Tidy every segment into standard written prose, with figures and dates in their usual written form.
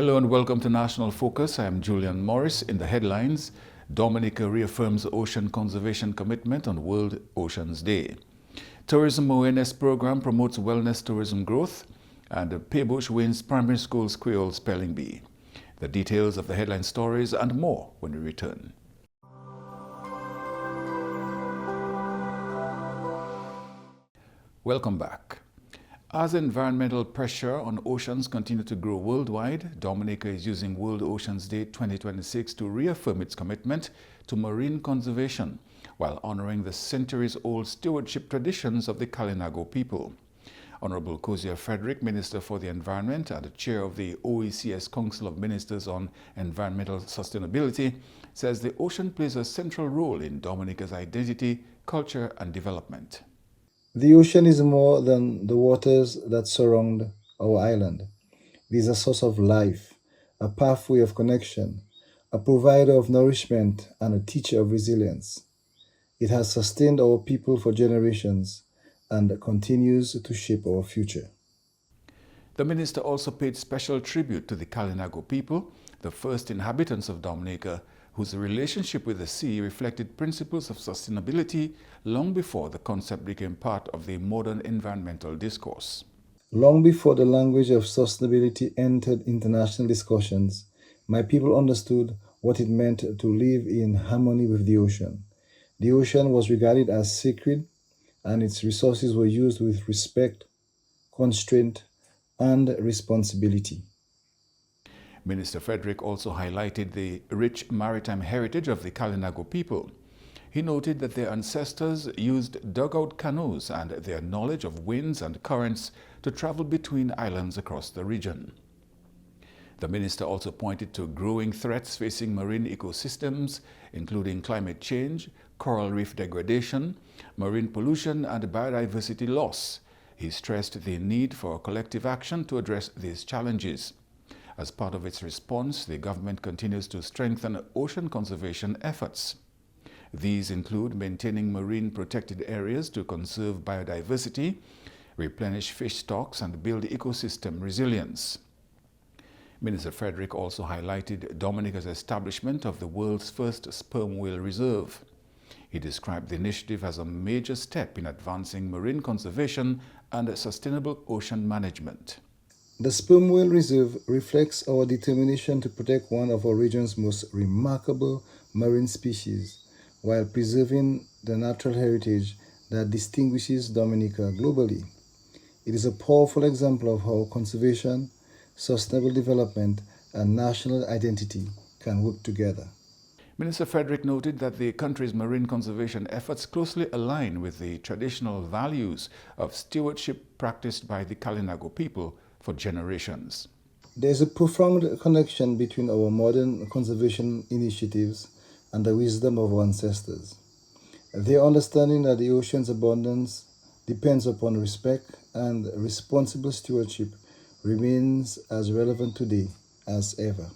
Hello and welcome to National Focus. I am Julian Morris. In the headlines, Dominica reaffirms ocean conservation commitment on World Oceans Day. Tourism awareness program promotes wellness tourism growth, and Paix wins primary school's Kweyol spelling bee. The details of the headline stories and more when we return. Welcome back. As environmental pressure on oceans continue to grow worldwide, Dominica is using World Oceans Day 2026 to reaffirm its commitment to marine conservation while honoring the centuries-old stewardship traditions of the Kalinago people. Honorable Kozia Frederick, Minister for the Environment and Chair of the OECS Council of Ministers on Environmental Sustainability, says the ocean plays a central role in Dominica's identity, culture and development. The ocean is more than the waters that surround our island. It is a source of life, a pathway of connection, a provider of nourishment, and a teacher of resilience. It has sustained our people for generations and continues to shape our future. The minister also paid special tribute to the Kalinago people, the first inhabitants of Dominica, whose relationship with the sea reflected principles of sustainability long before the concept became part of the modern environmental discourse. Long before the language of sustainability entered international discussions, my people understood what it meant to live in harmony with the ocean. The ocean was regarded as sacred, and its resources were used with respect, constraint, and responsibility. Minister Frederick also highlighted the rich maritime heritage of the Kalinago people. He noted that their ancestors used dugout canoes and their knowledge of winds and currents to travel between islands across the region. The minister also pointed to growing threats facing marine ecosystems, including climate change, coral reef degradation, marine pollution, and biodiversity loss. He stressed the need for collective action to address these challenges. As part of its response, the government continues to strengthen ocean conservation efforts. These include maintaining marine protected areas to conserve biodiversity, replenish fish stocks, and build ecosystem resilience. Minister Frederick also highlighted Dominica's establishment of the world's first sperm whale reserve. He described the initiative as a major step in advancing marine conservation and sustainable ocean management. The Sperm Whale Reserve reflects our determination to protect one of our region's most remarkable marine species while preserving the natural heritage that distinguishes Dominica globally. It is a powerful example of how conservation, sustainable development, and national identity can work together. Minister Frederick noted that the country's marine conservation efforts closely align with the traditional values of stewardship practiced by the Kalinago people for generations. There is a profound connection between our modern conservation initiatives and the wisdom of our ancestors. Their understanding that the ocean's abundance depends upon respect and responsible stewardship remains as relevant today as ever.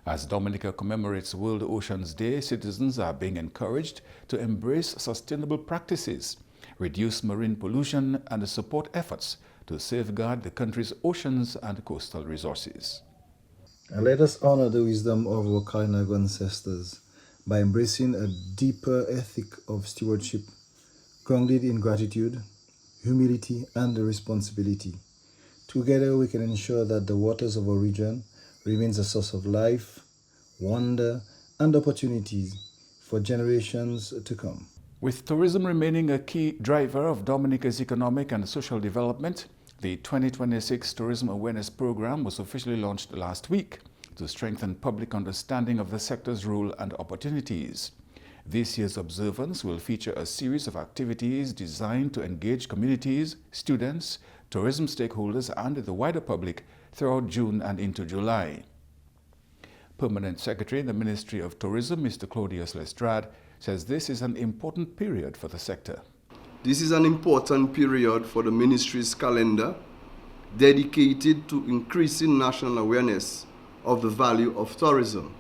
As Dominica commemorates World Oceans Day, citizens are being encouraged to embrace sustainable practices, reduce marine pollution, and support efforts to safeguard the country's oceans and coastal resources. And let us honor the wisdom of our Kalinago ancestors by embracing a deeper ethic of stewardship grounded in gratitude, humility, and responsibility. Together we can ensure that the waters of our region remains a source of life, wonder, and opportunities for generations to come. With tourism remaining a key driver of Dominica's economic and social development, the 2026 Tourism Awareness Program was officially launched last week to strengthen public understanding of the sector's role and opportunities. This year's observance will feature a series of activities designed to engage communities, students, tourism stakeholders, and the wider public throughout June and into July. Permanent Secretary in the Ministry of Tourism, Mr. Claudius Lestrade, says this is an important period for the sector. This is an important period for the ministry's calendar, dedicated to increasing national awareness of the value of tourism.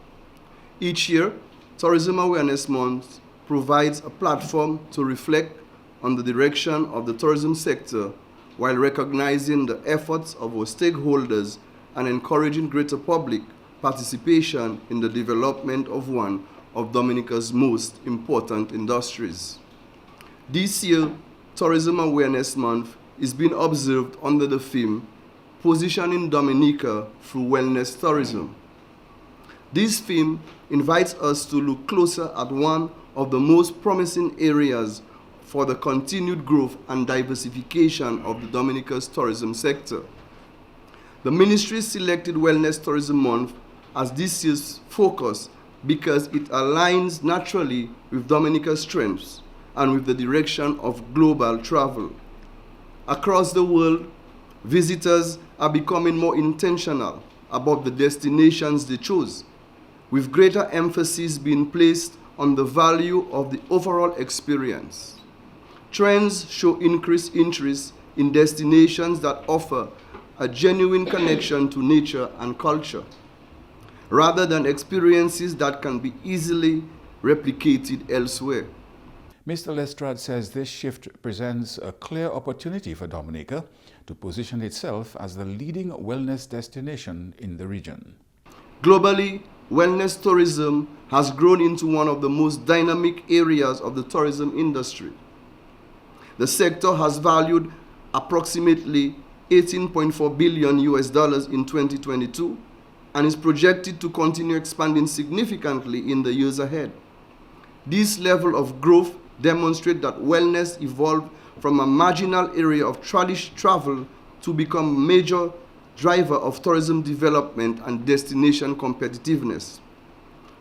Each year, Tourism Awareness Month provides a platform to reflect on the direction of the tourism sector while recognizing the efforts of our stakeholders and encouraging greater public participation in the development of one of Dominica's most important industries. This year, Tourism Awareness Month is being observed under the theme Positioning Dominica Through Wellness Tourism. This theme invites us to look closer at one of the most promising areas for the continued growth and diversification of the Dominica's tourism sector. The ministry selected Wellness Tourism Month as this year's focus because it aligns naturally with Dominica's strengths and with the direction of global travel. Across the world, visitors are becoming more intentional about the destinations they choose, with greater emphasis being placed on the value of the overall experience. Trends show increased interest in destinations that offer a genuine connection to nature and culture, rather than experiences that can be easily replicated elsewhere. Mr. Lestrade says this shift presents a clear opportunity for Dominica to position itself as the leading wellness destination in the region. Globally, wellness tourism has grown into one of the most dynamic areas of the tourism industry. The sector has valued approximately $18.4 billion in 2022 and is projected to continue expanding significantly in the years ahead. This level of growth demonstrates that wellness evolved from a marginal area of traditional travel to become a major driver of tourism development and destination competitiveness.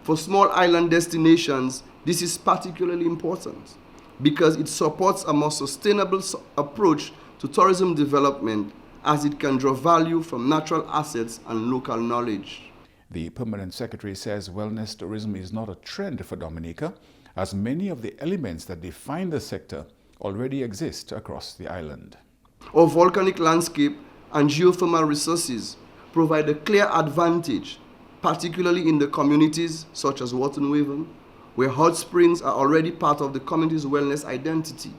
For small island destinations, this is particularly important because it supports a more sustainable approach to tourism development as it can draw value from natural assets and local knowledge. The Permanent Secretary says wellness tourism is not a trend for Dominica, as many of the elements that define the sector already exist across the island. Our volcanic landscape and geothermal resources provide a clear advantage, particularly in the communities such as Waterwaven, where hot springs are already part of the community's wellness identity.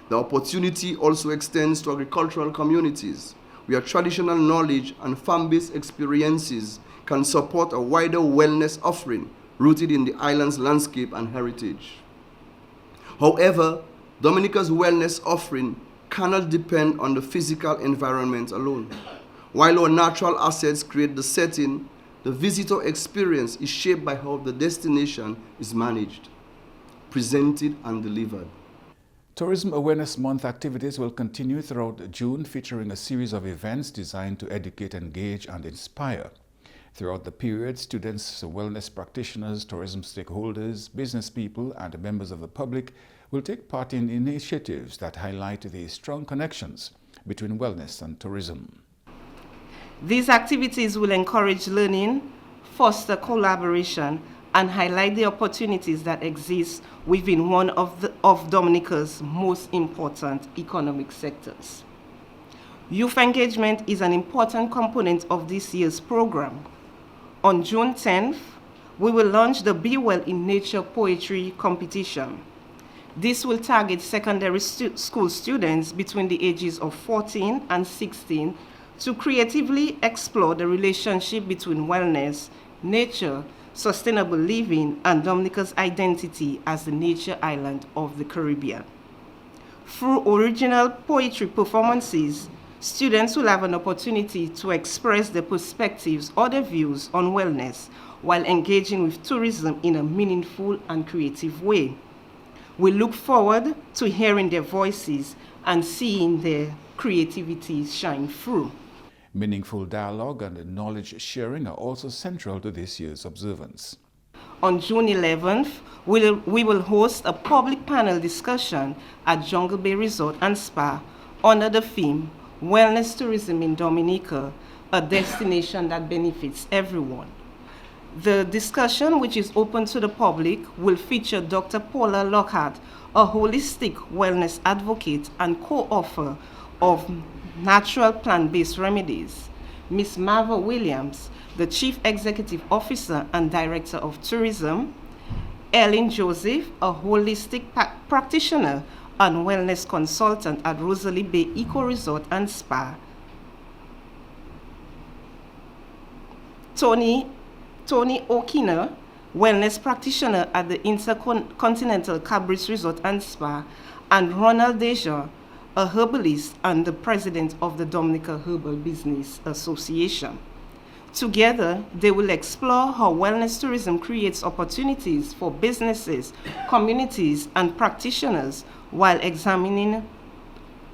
The opportunity also extends to agricultural communities, where traditional knowledge and farm-based experiences can support a wider wellness offering rooted in the island's landscape and heritage. However, Dominica's wellness offering cannot depend on the physical environment alone. While our natural assets create the setting, the visitor experience is shaped by how the destination is managed, presented, and delivered. Tourism Awareness Month activities will continue throughout June, featuring a series of events designed to educate, engage, and inspire. Throughout the period, students, wellness practitioners, tourism stakeholders, business people, and members of the public will take part in initiatives that highlight the strong connections between wellness and tourism. These activities will encourage learning, foster collaboration, and highlight the opportunities that exist within one of Dominica's most important economic sectors. Youth engagement is an important component of this year's program. On June 10th, we will launch the Be Well in Nature Poetry Competition. This will target secondary school students between the ages of 14 and 16 to creatively explore the relationship between wellness, nature, sustainable living, and Dominica's identity as the nature island of the Caribbean. Through original poetry performances, students will have an opportunity to express their perspectives or their views on wellness while engaging with tourism in a meaningful and creative way. We look forward to hearing their voices and seeing their creativity shine through. Meaningful dialogue and knowledge sharing are also central to this year's observance. On June 11th, we will host a public panel discussion at Jungle Bay Resort and Spa under the theme Wellness Tourism in Dominica, a destination that benefits everyone. The discussion, which is open to the public, will feature Dr. Paula Lockhart, a holistic wellness advocate and co-author of Natural Plant-Based Remedies, Ms. Marva Williams, the Chief Executive Officer and Director of Tourism, Ellen Joseph, a holistic practitioner and wellness consultant at Rosalie Bay Eco Resort and Spa, Tony O'Kinner, wellness practitioner at the Intercontinental Cabris Resort and Spa, and Ronald Deja, a herbalist and the president of the Dominica Herbal Business Association. Together, they will explore how wellness tourism creates opportunities for businesses, communities, and practitioners while examining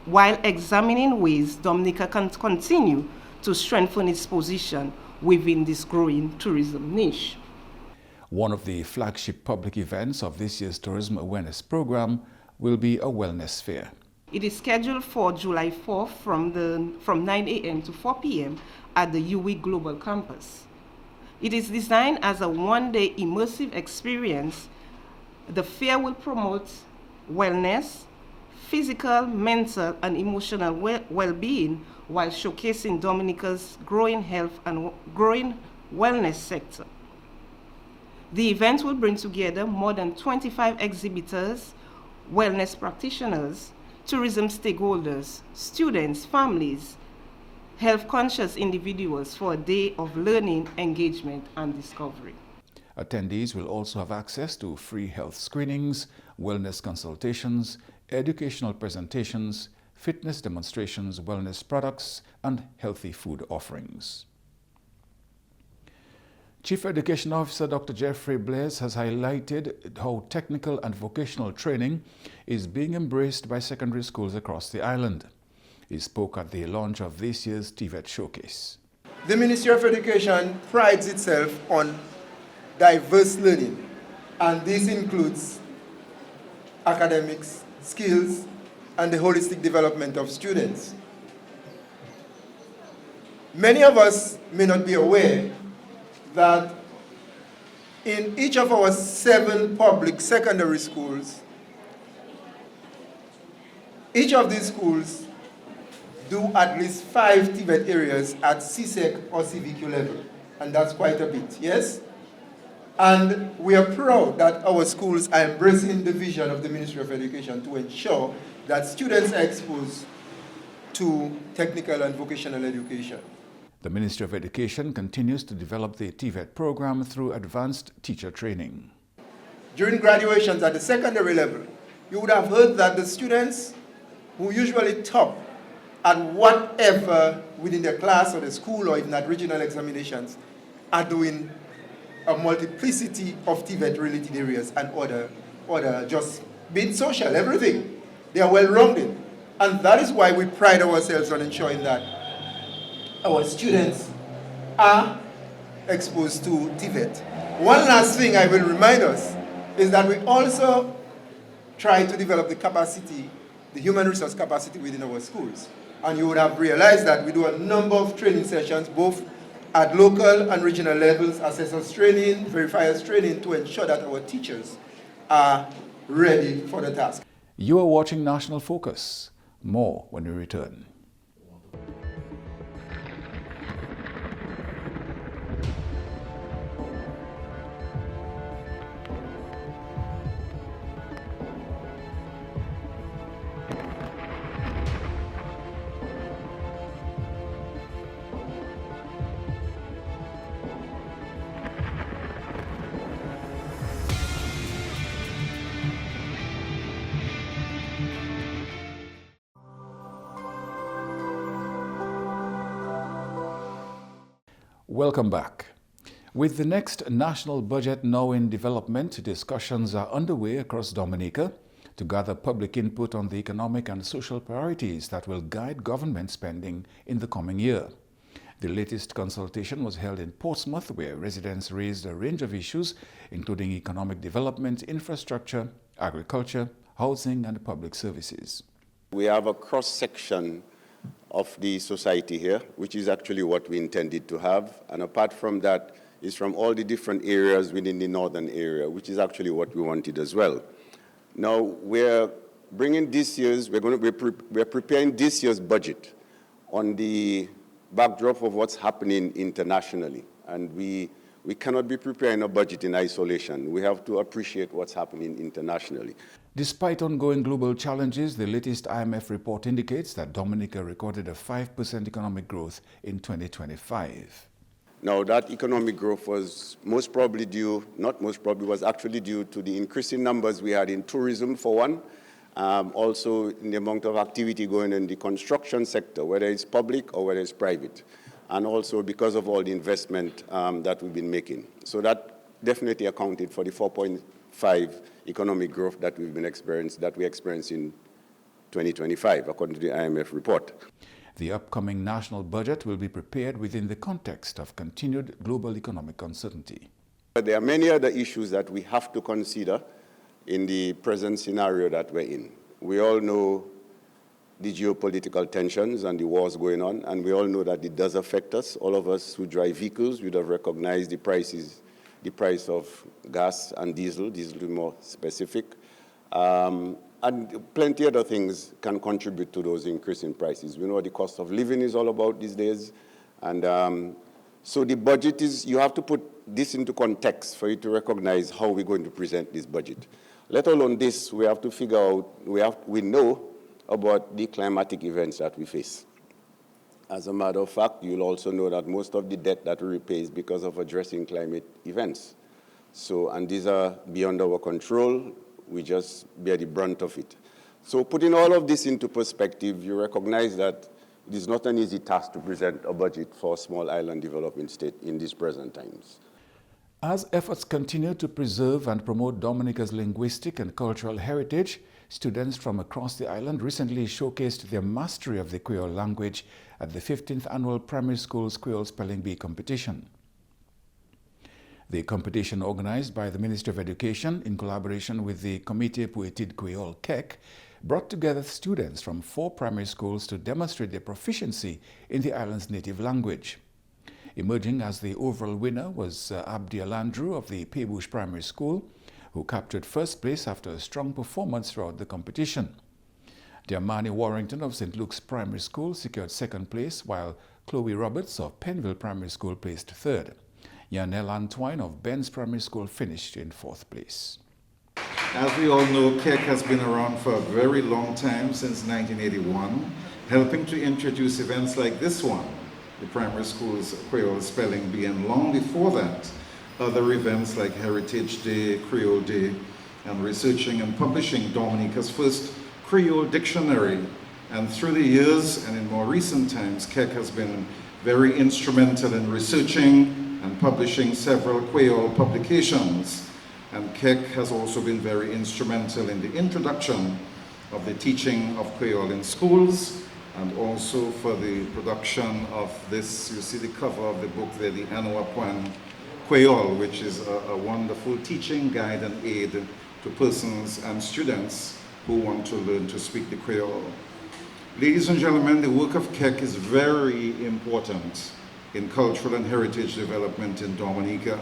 ways Dominica can continue to strengthen its position within this growing tourism niche. One of the flagship public events of this year's Tourism Awareness Program will be a wellness fair. It is scheduled for July 4th from 9 a.m. to 4 p.m. at the UWI Global Campus. It is designed as a one-day immersive experience. The fair will promote wellness, physical, mental, and emotional well-being while showcasing Dominica's growing health and growing wellness sector. The event will bring together more than 25 exhibitors, wellness practitioners, tourism stakeholders, students, families, health-conscious individuals for a day of learning, engagement, and discovery. Attendees will also have access to free health screenings, wellness consultations, educational presentations, fitness demonstrations, wellness products, and healthy food offerings. Chief Education Officer Dr. Jeffrey Blaise has highlighted how technical and vocational training is being embraced by secondary schools across the island. He spoke at the launch of this year's TVET Showcase. The Ministry of Education prides itself on diverse learning, and this includes academics, skills, and the holistic development of students. Many of us may not be aware that in each of our 7 public secondary schools, each of these schools do at least 5 TVET areas at CSEC or CVQ level, and that's quite a bit, yes? And we are proud that our schools are embracing the vision of the Ministry of Education to ensure that students are exposed to technical and vocational education. The Ministry of Education continues to develop the TVET program through advanced teacher training. During graduations at the secondary level, you would have heard that the students who usually top at whatever within their class or the school or even at regional examinations are doing a multiplicity of TVET related areas and other just being social, everything. They are well-rounded. And that is why we pride ourselves on ensuring that our students are exposed to TVET. One last thing I will remind us is that we also try to develop the capacity, the human resource capacity within our schools. And you would have realized that we do a number of training sessions, both at local and regional levels, assessors training, verifiers training, to ensure that our teachers are ready for the task. You are watching National Focus. More when we return. Welcome back. With the next national budget now in development, discussions are underway across Dominica to gather public input on the economic and social priorities that will guide government spending in the coming year. The latest consultation was held in Portsmouth, where residents raised a range of issues, including economic development, infrastructure, agriculture, housing, and public services. We have a cross-section of the society here, which is actually what we intended to have. And apart from that, is from all the different areas within the northern area, which is actually what we wanted as well. Now, we're bringing this year's, we're preparing this year's budget on the backdrop of what's happening internationally. And we cannot be preparing a budget in isolation. We have to appreciate what's happening internationally. Despite ongoing global challenges, the latest IMF report indicates that Dominica recorded a 5% economic growth in 2025. Now, that economic growth was most probably due, not most probably, was actually due to the increasing numbers we had in tourism, for one, also in the amount of activity going in the construction sector, whether it's public or whether it's private, and also because of all the investment that we've been making. So that definitely accounted for the 4.5 economic growth that we experienced in 2025, according to the IMF report. The upcoming national budget will be prepared within the context of continued global economic uncertainty. But there are many other issues that we have to consider in the present scenario that we're in. We all know the geopolitical tensions and the wars going on, and we all know that it does affect us. All of us who drive vehicles would have recognized the price of gas and diesel to be more specific. And plenty other things can contribute to those increasing prices. We know what the cost of living is all about these days. And so the budget is, you have to put this into context for you to recognize how we're going to present this budget. Let alone this, we have to figure out, we know about the climatic events that we face. As a matter of fact, you'll also know that most of the debt that we repay is because of addressing climate events. So, and these are beyond our control. We just bear the brunt of it. So putting all of this into perspective, you recognize that it is not an easy task to present a budget for a small island developing state in these present times. As efforts continue to preserve and promote Dominica's linguistic and cultural heritage, students from across the island recently showcased their mastery of the Kweyol language at the 15th Annual Primary School's Kweyol Spelling Bee competition. The competition, organized by the Ministry of Education in collaboration with the Comité pour Études Kweyol (KEC), brought together students from 4 primary schools to demonstrate their proficiency in the island's native language. Emerging as the overall winner was Abdi Alandru of the Paix Primary School, who captured first place after a strong performance throughout the competition. Diamani Warrington of St. Luke's Primary School secured second place, while Chloe Roberts of Penville Primary School placed third. Yanel Antoine of Ben's Primary School finished in 4th place. As we all know, KEC has been around for a very long time, since 1981, helping to introduce events like this one, the primary school's Kweyol Spelling Bee, and long before that, other events like Heritage Day, Creole Day, and researching and publishing Dominica's first Creole dictionary. And through the years, and in more recent times, KEC has been very instrumental in researching and publishing several Kweyol publications. And KEC has also been very instrumental in the introduction of the teaching of Kweyol in schools, and also for the production of this, you see the cover of the book there, the Anouapuan Kweyol, which is a wonderful teaching guide and aid to persons and students who want to learn to speak the Kweyol. Ladies and gentlemen, the work of KEC is very important in cultural and heritage development in Dominica.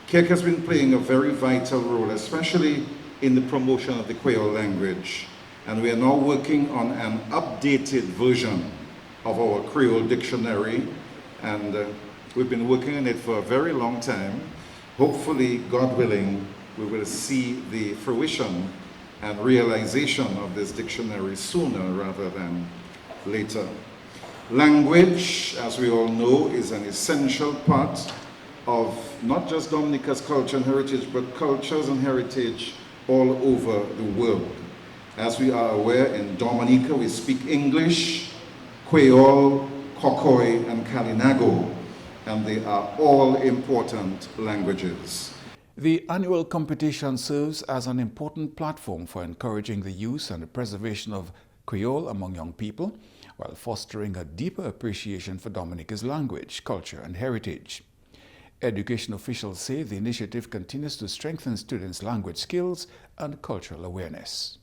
KEC has been playing a very vital role, especially in the promotion of the Kweyol language. And we are now working on an updated version of our Creole dictionary. And we've been working on it for a very long time. Hopefully, God willing, we will see the fruition and realization of this dictionary sooner rather than later. Language, as we all know, is an essential part of not just Dominica's culture and heritage, but cultures and heritage all over the world. As we are aware, in Dominica we speak English, Kweyol, Kokoi, and Kalinago, and they are all important languages. The annual competition serves as an important platform for encouraging the use and the preservation of Kweyol among young people, while fostering a deeper appreciation for Dominica's language, culture, and heritage. Education officials say the initiative continues to strengthen students' language skills and cultural awareness.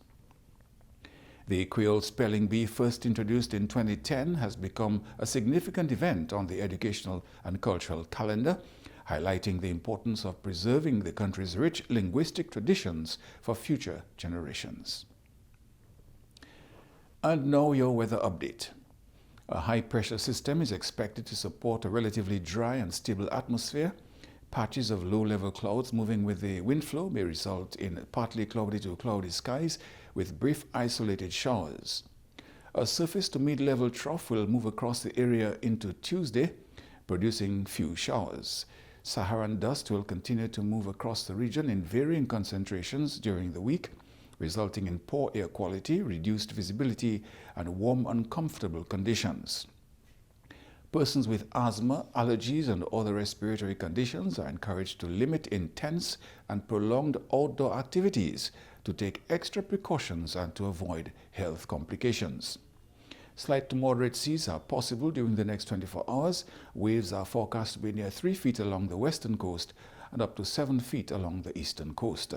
The Kweyol Spelling Bee, first introduced in 2010, has become a significant event on the educational and cultural calendar, highlighting the importance of preserving the country's rich linguistic traditions for future generations. And now your weather update. A high-pressure system is expected to support a relatively dry and stable atmosphere. Patches of low-level clouds moving with the wind flow may result in partly cloudy to cloudy skies with brief isolated showers. A surface to mid-level trough will move across the area into Tuesday, producing few showers. Saharan dust will continue to move across the region in varying concentrations during the week, resulting in poor air quality, reduced visibility, and warm, uncomfortable conditions. Persons with asthma, allergies, and other respiratory conditions are encouraged to limit intense and prolonged outdoor activities, to take extra precautions, and to avoid health complications. Slight to moderate seas are possible during the next 24 hours. Waves are forecast to be near 3 feet along the western coast and up to 7 feet along the eastern coast.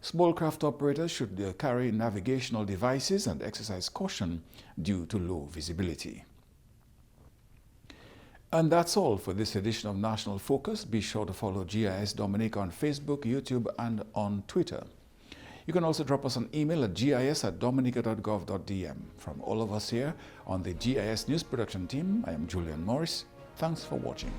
Small craft operators should carry navigational devices and exercise caution due to low visibility. And that's all for this edition of National Focus. Be sure to follow GIS Dominica on Facebook, YouTube, and on Twitter. You can also drop us an email at gis@dominica.gov.dm. From all of us here on the GIS News Production Team, I am Julian Morris. Thanks for watching.